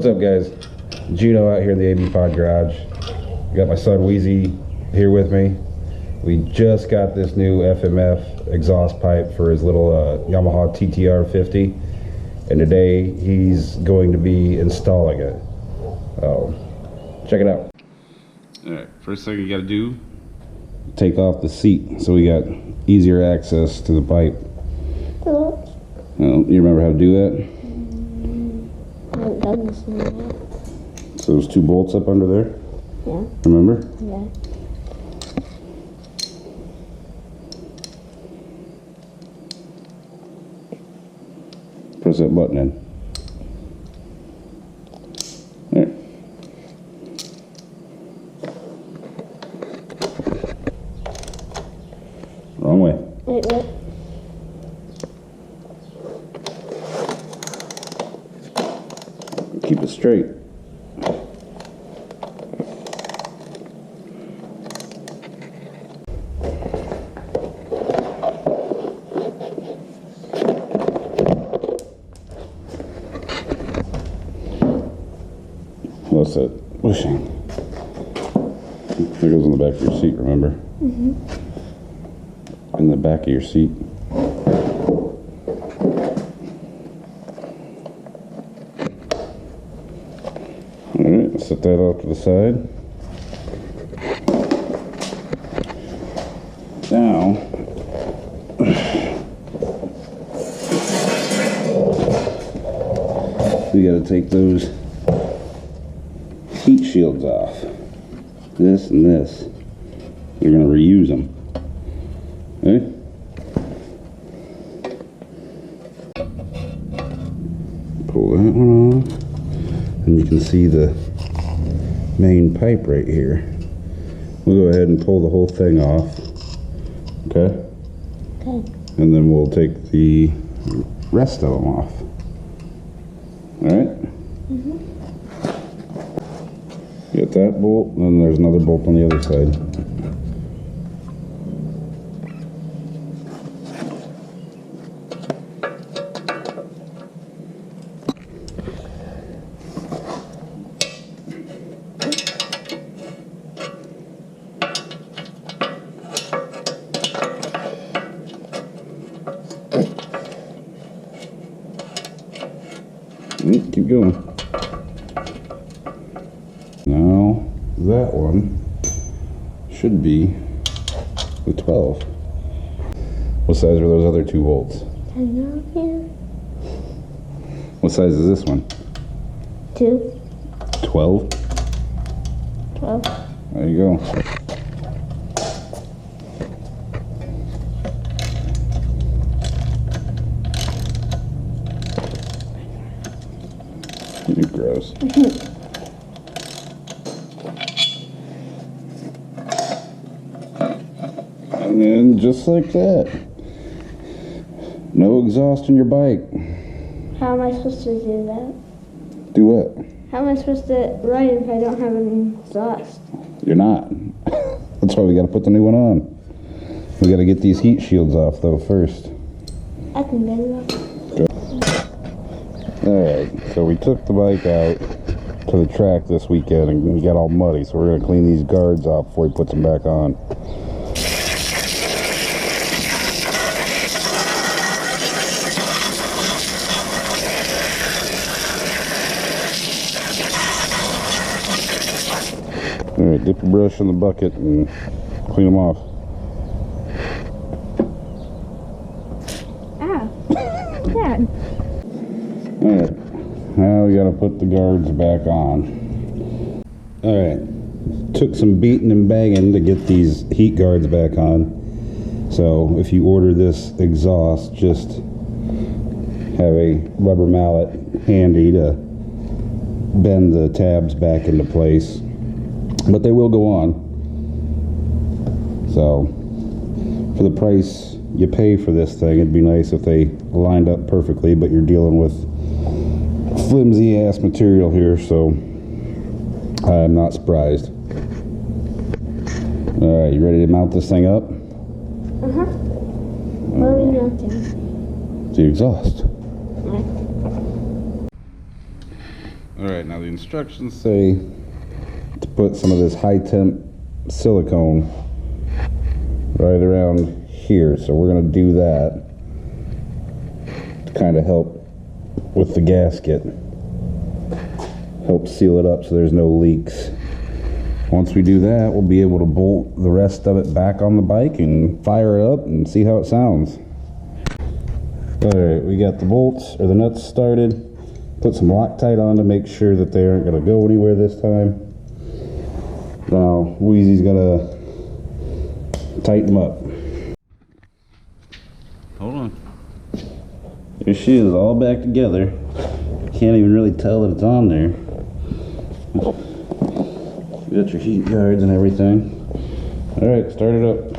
What's up, guys? Gino out here in the AB Pod garage. Got my son Weezy here with me. We just got this new FMF exhaust pipe for his little Yamaha TTR 50, and today he's going to be installing it. Check it out. Alright, first thing you gotta do, take off the seat so we got easier access to the pipe. Well, You remember how to do that? I haven't done this in a while. So those two bolts up under there? Yeah. Remember? Yeah. Press that button in. There. Wrong way. Wait, what? Keep it straight. What's that pushing? It goes on the back of your seat, remember? Mm-hmm. In the back of your seat. Alright, set that off to the side. Now, we gotta take those heat shields off. This and this. You're gonna reuse them. Okay? Pull that one off. And you can see the main pipe right here. We'll go ahead and pull the whole thing off. Okay? Okay. And then we'll take the rest of them off. Alright? Mm-hmm. Get that bolt, and then there's another bolt on the other side. Keep going. Now, that one should be the 12. What size are those other two bolts? I know here. What size is this one? 2. 12? 12. There you go. You're gross. And then just like that. No exhaust in your bike. How am I supposed to do that? Do what? How am I supposed to ride if I don't have an exhaust? You're not. That's why we gotta put the new one on. We gotta get these heat shields off though first. I can get it off. Alright, so we took the bike out to the track this weekend and we got all muddy, so we're gonna clean these guards off before he puts them back on. Alright, dip your brush in the bucket and clean them off. Ah. Dad. Alright, now we gotta put the guards back on. Alright, took some beating and banging to get these heat guards back on. So if you order this exhaust, just have a rubber mallet handy to bend the tabs back into place. But they will go on. So for the price you pay for this thing, it'd be nice if they lined up perfectly, but you're dealing with flimsy ass material here, so I'm not surprised. Alright, you ready to mount this thing up? Uh-huh. What are we mounting? The exhaust. Alright, now the instructions say to put some of this high temp silicone right around here, so we're going to do that to kind of help with the gasket, help seal it up so there's no leaks. Once we do that, we'll be able to bolt the rest of it back on the bike and fire it up and see how it sounds. Alright, we got the bolts or the nuts started. Put some Loctite on to make sure that they aren't going to go anywhere this time. Now, Weezy's going to tighten them up. Hold on. Your shoe is all back together. Can't even really tell that it's on there. You got your heat guards and everything. Alright, start it up.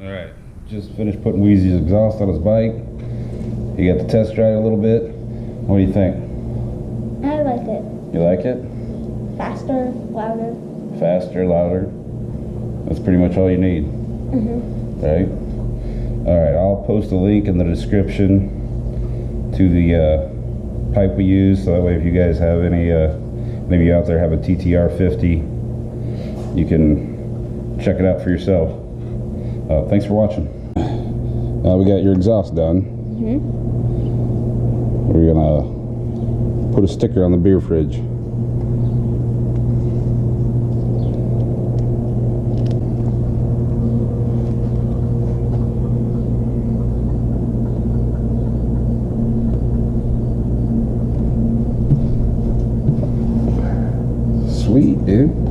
Alright, just finished putting Weezy's exhaust on his bike. He got to test ride a little bit. What do you think? I like it. You like it? Faster, louder. Faster, louder. That's pretty much all you need. Right? Alright, I'll post a link in the description to the pipe we use, so that way if you guys have any, maybe you out there have a TTR 50, you can check it out for yourself. Thanks for watching. We got your exhaust done. We're gonna put a sticker on the beer fridge. Sweet, dude.